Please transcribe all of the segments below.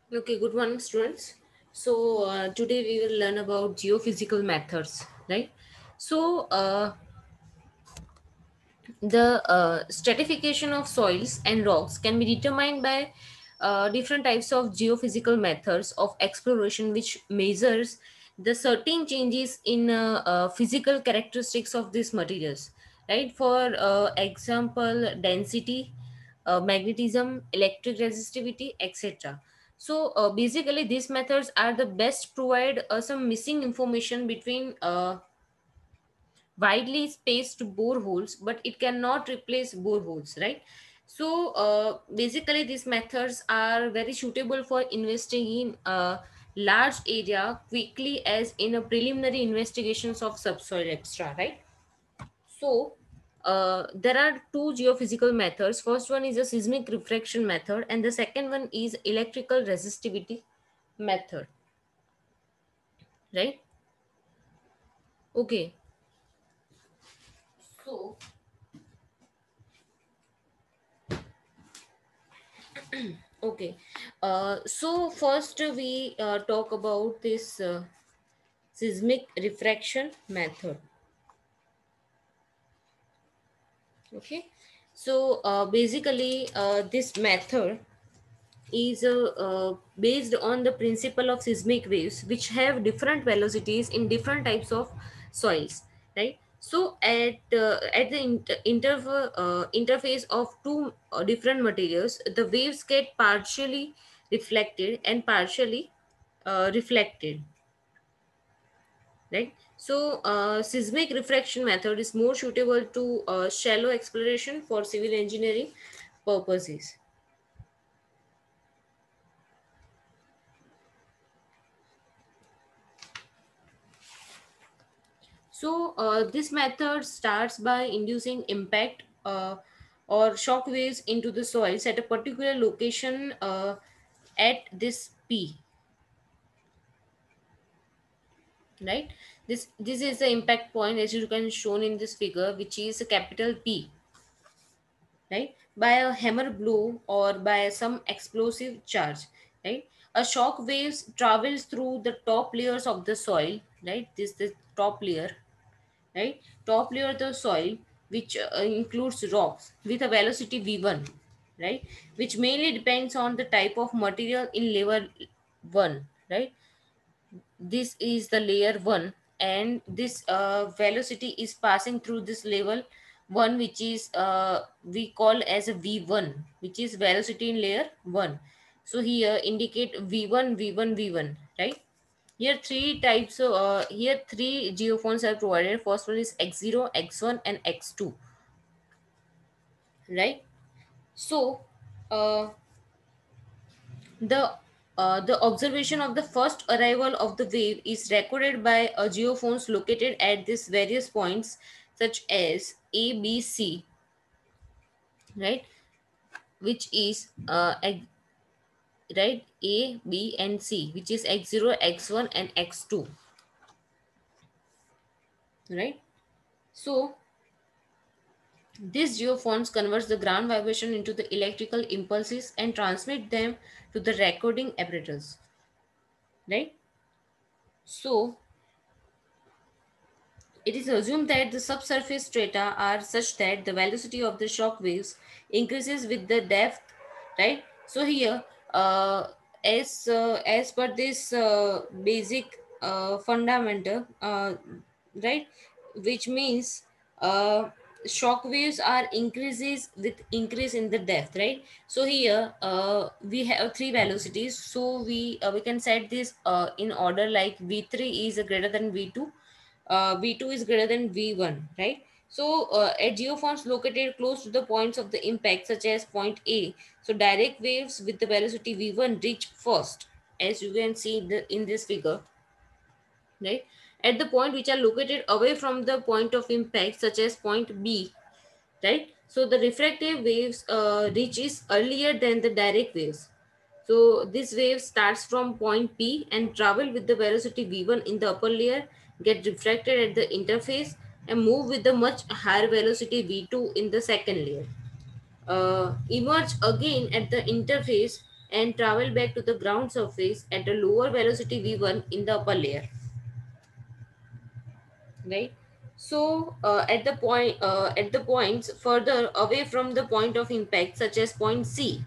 Okay, good morning, students. So today we will learn about geophysical methods, right? So the stratification of soils and rocks can be determined by different types of geophysical methods of exploration, which measures the certain changes in physical characteristics of these materials, right? For example, density, magnetism, electric resistivity, etc. So basically, these methods are the best provide some missing information between widely spaced boreholes, but it cannot replace boreholes, right? So basically, these methods are very suitable for investing in a large area quickly, as in a preliminary investigations of subsoil extra, right? So there are two geophysical methods. First one is a seismic refraction method, and the second one is electrical resistivity method, right? Okay. So, okay. So first we talk about this seismic refraction method. Okay. So basically, this method is based on the principle of seismic waves, which have different velocities in different types of soils, right? So at the interface of two different materials, the waves get partially reflected and partially reflected, right? So seismic refraction method is more suitable to shallow exploration for civil engineering purposes. So this method starts by inducing impact or shock waves into the soils at a particular location at this P, right? This is the impact point, as you can shown in this figure, which is a capital P, right? By a hammer blow or by some explosive charge, right? A shock waves travels through the top layers of the soil, right? This the top layer, right? Top layer of the soil, which includes rocks with a velocity v1, right? Which mainly depends on the type of material in layer 1, right? This is the layer 1, and this velocity is passing through this level 1, which is we call as a v1, which is velocity in layer 1. So here indicate v1 v1 v1, right? Here three types of here three geophones are provided. First one is x0, x1, and x2, right? So the the observation of the first arrival of the wave is recorded by geophones located at these various points, such as A, B, C, right? Which is right, A, B, and C, which is x0, x1, and x2, right? So these geophones converts the ground vibration into the electrical impulses and transmit them to the recording apparatus, right? So it is assumed that the subsurface strata are such that the velocity of the shock waves increases with the depth, right? So here, as per this basic fundamental, right, which means uh, shock waves are increases with increase in the depth, right? So here we have three velocities, so we can set this in order like v3 is greater than v2, v2 is greater than v1, right? So at geophones located close to the points of the impact, such as point A, so direct waves with the velocity v1 reach first, as you can see in this figure, right? At the point which are located away from the point of impact, such as point B, right? So the refractive waves reaches earlier than the direct waves. So this wave starts from point P and travel with the velocity v1 in the upper layer, get refracted at the interface, and move with the much higher velocity v2 in the second layer. Emerge again at the interface and travel back to the ground surface at a lower velocity v1 in the upper layer, right? So at the points further away from the point of impact, such as point C,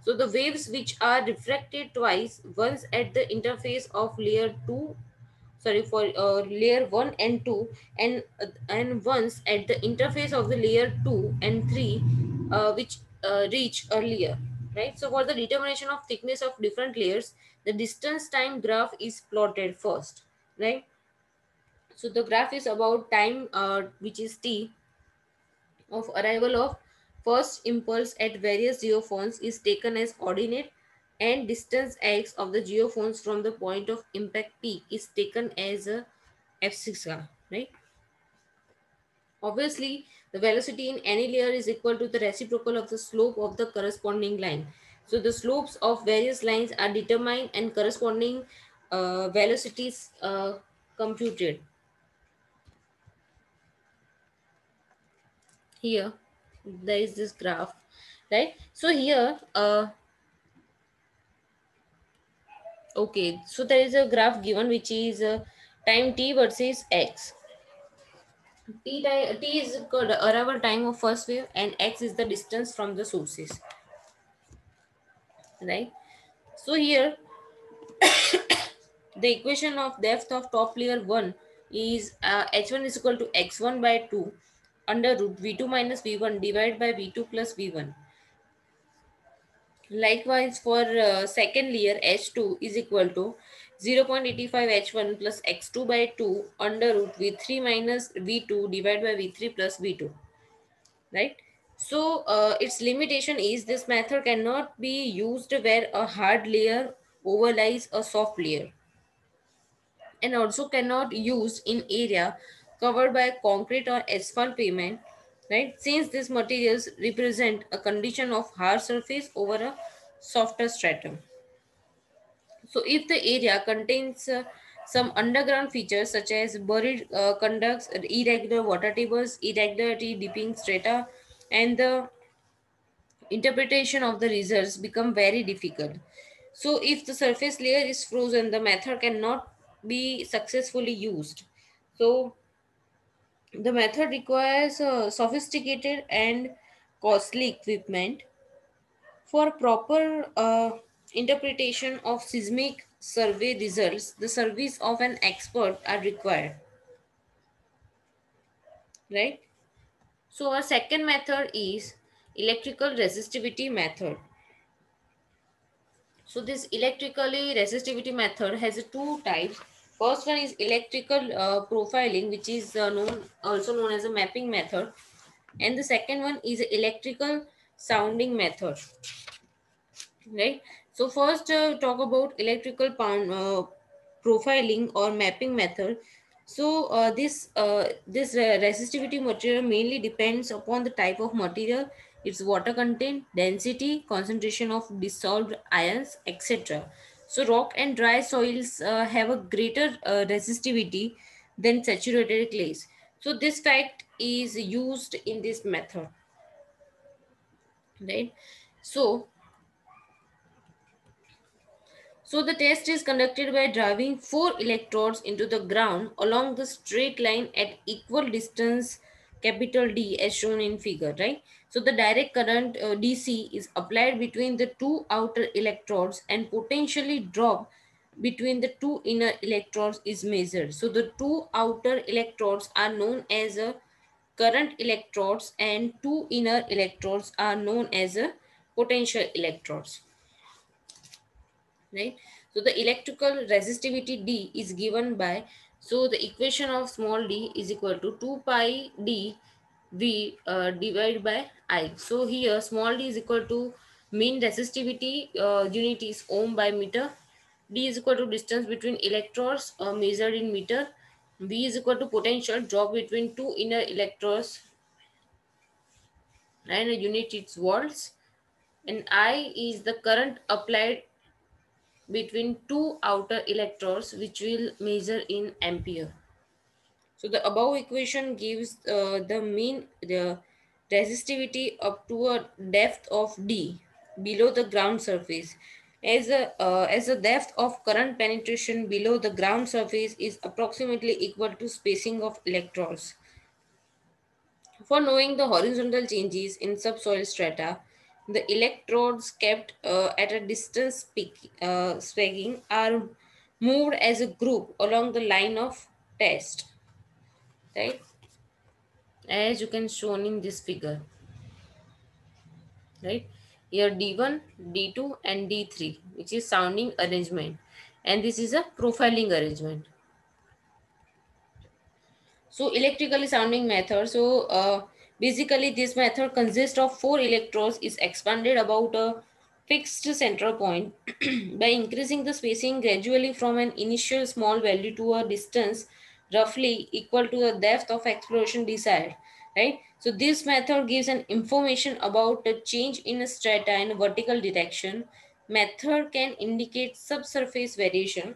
so the waves which are refracted twice, once at the interface of layer 2, sorry, for layer 1 and 2, and once at the interface of the layer 2 and 3, which reach earlier, right? So for the determination of thickness of different layers, the distance time graph is plotted first, right? So the graph is about time, which is t, of arrival of first impulse at various geophones is taken as ordinate, and distance x of the geophones from the point of impact p is taken as a f6, right? Obviously, the velocity in any layer is equal to the reciprocal of the slope of the corresponding line. So the slopes of various lines are determined and corresponding velocities computed. Here there is this graph, right? So here okay, so there is a graph given which is time t versus x. T is called arrival time of first wave, and x is the distance from the sources, right? So here the equation of depth of top layer 1 is h1 is equal to x1 by 2 under root v2 minus v1 divided by v2 plus v1. Likewise, for second layer, H2 is equal to 0.85 H1 plus X2 by 2 under root V3 minus V2 divided by V3 plus V2, right? So, its limitation is this method cannot be used where a hard layer overlies a soft layer, and also cannot used in area covered by concrete or asphalt pavement, right? Since these materials represent a condition of hard surface over a softer stratum. So if the area contains some underground features such as buried conducts, irregular water tables, irregularity dipping strata, and the interpretation of the results become very difficult. So if the surface layer is frozen, the method cannot be successfully used. So the method requires sophisticated and costly equipment. For proper interpretation of seismic survey results, the service of an expert are required, right? So our second method is electrical resistivity method. So this electrically resistivity method has two types. First one is electrical profiling, which is also known as a mapping method, and the second one is electrical sounding method, right? So first talk about electrical profiling or mapping method. So this resistivity material mainly depends upon the type of material, its water content, density, concentration of dissolved ions, etc. So rock and dry soils have a greater resistivity than saturated clays. So this fact is used in this method, right? So So the test is conducted by driving four electrodes into the ground along the straight line at equal distance, capital D, as shown in figure, right? So the direct current DC is applied between the two outer electrodes, and potentially drop between the two inner electrodes is measured. So the two outer electrodes are known as current electrodes, and two inner electrodes are known as potential electrodes, right? So the electrical resistivity D is given by, so the equation of small d is equal to 2 pi d v divided by I. So here small d is equal to mean resistivity, unit is ohm by meter. D is equal to distance between electrodes measured in meter. V is equal to potential drop between two inner electrodes, and a unit is volts, and I is the current applied between two outer electrodes, which will measure in ampere. So the above equation gives the mean the resistivity up to a depth of d below the ground surface. as the depth of current penetration below the ground surface is approximately equal to spacing of electrodes. For knowing the horizontal changes in subsoil strata, the electrodes kept at a distance speaking are moved as a group along the line of test, right? As you can shown in this figure, right? Here D1, D2 and D3, which is sounding arrangement, and this is a profiling arrangement. So electrically sounding method. Basically this method consists of four electrodes is expanded about a fixed central point by increasing the spacing gradually from an initial small value to a distance roughly equal to the depth of exploration desired. Right. So this method gives an information about the change in a strata in vertical direction. Method can indicate subsurface variation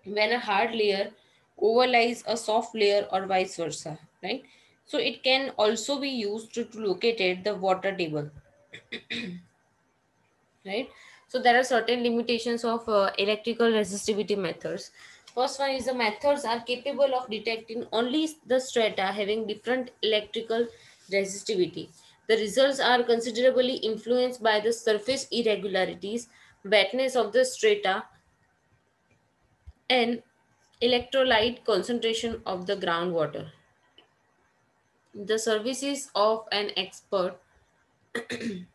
when a hard layer overlies a soft layer or vice versa, right? So it can also be used to locate the water table, right? So there are certain limitations of electrical resistivity methods. First one is the methods are capable of detecting only the strata having different electrical resistivity. The results are considerably influenced by the surface irregularities, wetness of the strata, and electrolyte concentration of the groundwater. The services of an expert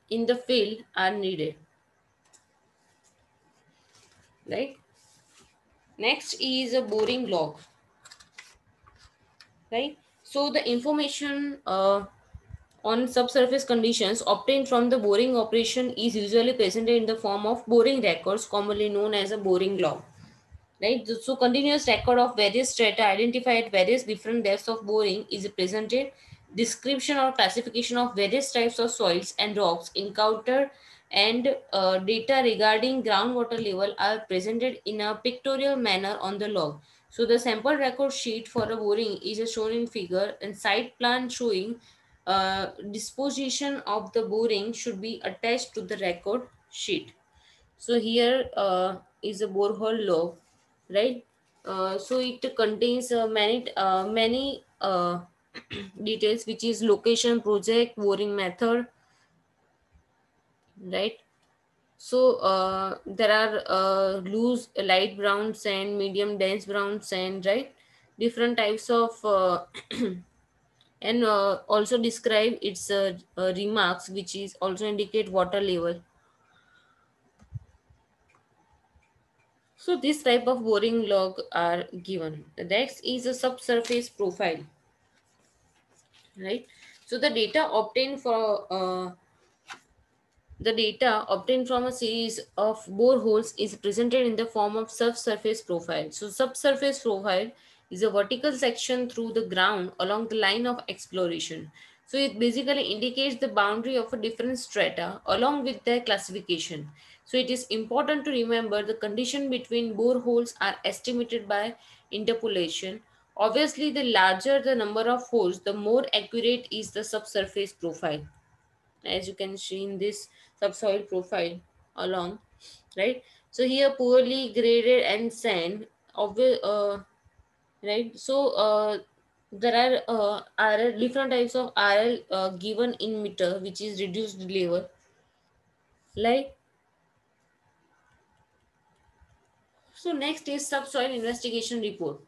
in the field are needed, right? Next is a boring log, right? So the information on subsurface conditions obtained from the boring operation is usually presented in the form of boring records, commonly known as a boring log. Right, so continuous record of various strata identified at various different depths of boring is presented. Description or classification of various types of soils and rocks encountered and data regarding groundwater level are presented in a pictorial manner on the log. So the sample record sheet for a boring is shown in figure, and site plan showing disposition of the boring should be attached to the record sheet. So here is a borehole log, right? So it contains many details, which is location, project, boring method, right? So there are loose light brown sand, medium dense brown sand, right? Different types of and also describe its remarks, which is also indicate water level. So this type of boring log are given. The next is a subsurface profile, right? So the data obtained from a series of boreholes is presented in the form of subsurface profile. So subsurface profile is a vertical section through the ground along the line of exploration. So it basically indicates the boundary of a different strata along with their classification. So it is important to remember the condition between boreholes are estimated by interpolation. Obviously, the larger the number of holes, the more accurate is the subsurface profile, as you can see in this subsoil profile along, right? So here poorly graded and sand, right? So there are different types of RL given in meter, which is reduced level, like. So next is subsoil investigation report,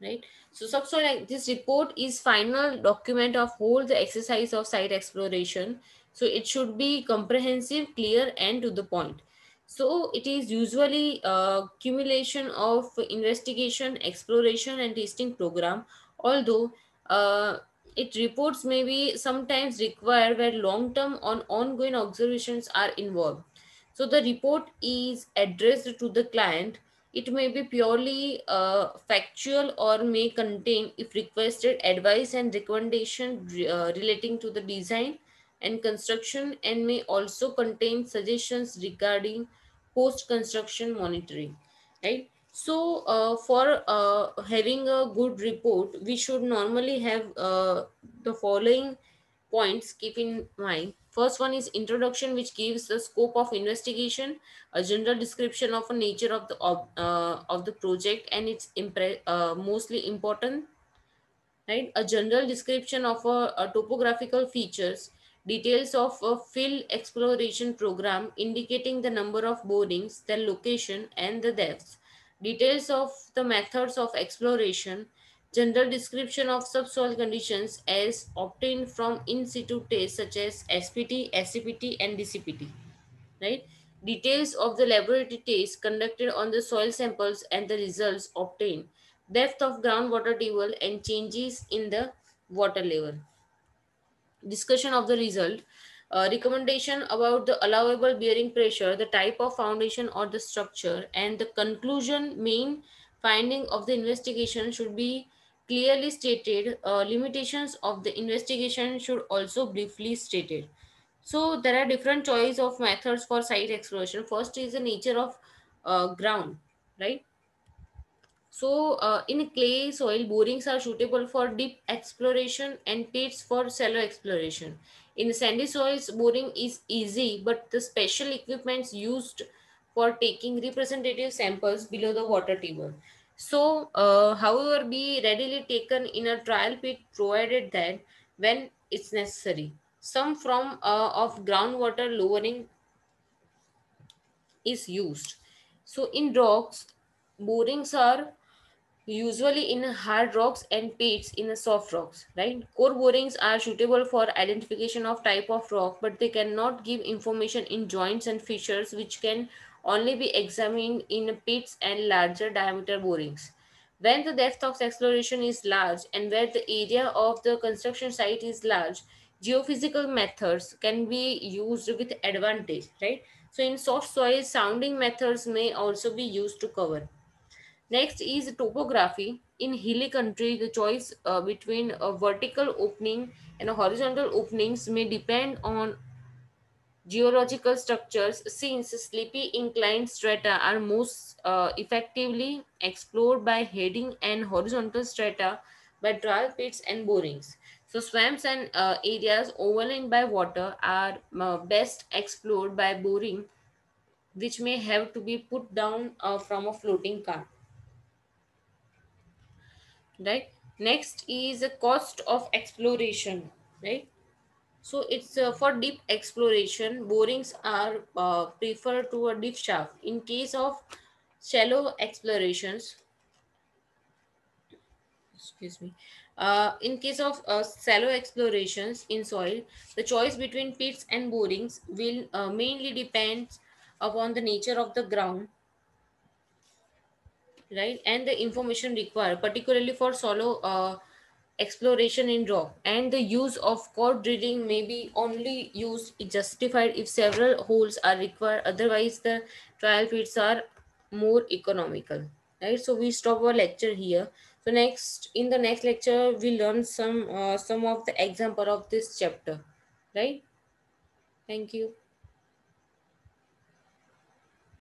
right? So subsoil, this report is final document of whole the exercise of site exploration. So it should be comprehensive, clear and to the point. So it is usually a accumulation of investigation, exploration and testing program, although uh, it reports may be sometimes required where long term on ongoing observations are involved. So the report is addressed to the client. It may be purely factual or may contain, if requested, advice and recommendation relating to the design and construction, and may also contain suggestions regarding post-construction monitoring. Right. So, for having a good report, we should normally have the following points keep in mind. First one is introduction, which gives the scope of investigation, a general description of a nature of the project and its mostly important, right? A general description of a topographical features, details of a field exploration program indicating the number of borings, their location and the depths, details of the methods of exploration, general description of subsoil conditions as obtained from in situ tests such as SPT, SCPT and DCPT, right? Details of the laboratory tests conducted on the soil samples and the results obtained, depth of groundwater table and changes in the water level. Discussion of the result, recommendation about the allowable bearing pressure, the type of foundation or the structure, and the conclusion. Main finding of the investigation should be clearly stated. Limitations of the investigation should also briefly stated. So there are different choice of methods for site exploration. First is the nature of ground, right? So, in clay soil, borings are suitable for deep exploration and pits for shallow exploration. In sandy soils, boring is easy, but the special equipments used for taking representative samples below the water table. So, however, be readily taken in a trial pit provided that when it's necessary. Some form of groundwater lowering is used. So, in rocks, borings are usually in hard rocks and pits in the soft rocks, right? Core borings are suitable for identification of type of rock, but they cannot give information in joints and fissures, which can only be examined in pits and larger diameter borings. When the depth of exploration is large and where the area of the construction site is large, geophysical methods can be used with advantage, right? So in soft soil, sounding methods may also be used to cover. Next is topography. In hilly country, the choice between a vertical opening and a horizontal openings may depend on geological structures, since sleepy inclined strata are most effectively explored by heading and horizontal strata by trial pits and borings. So swamps and areas overlain by water are best explored by boring, which may have to be put down from a floating car, right? Next is the cost of exploration, right? So it's for deep exploration, borings are preferred to a deep shaft. In case of shallow explorations, excuse me, in case of shallow explorations in soil, the choice between pits and borings will mainly depend upon the nature of the ground, right, and the information required, particularly for solo exploration in rock. And the use of core drilling may be only used justified if several holes are required, otherwise the trial pits are more economical, right? So we stop our lecture here. So next, in the next lecture we learn some of the example of this chapter, right? Thank you.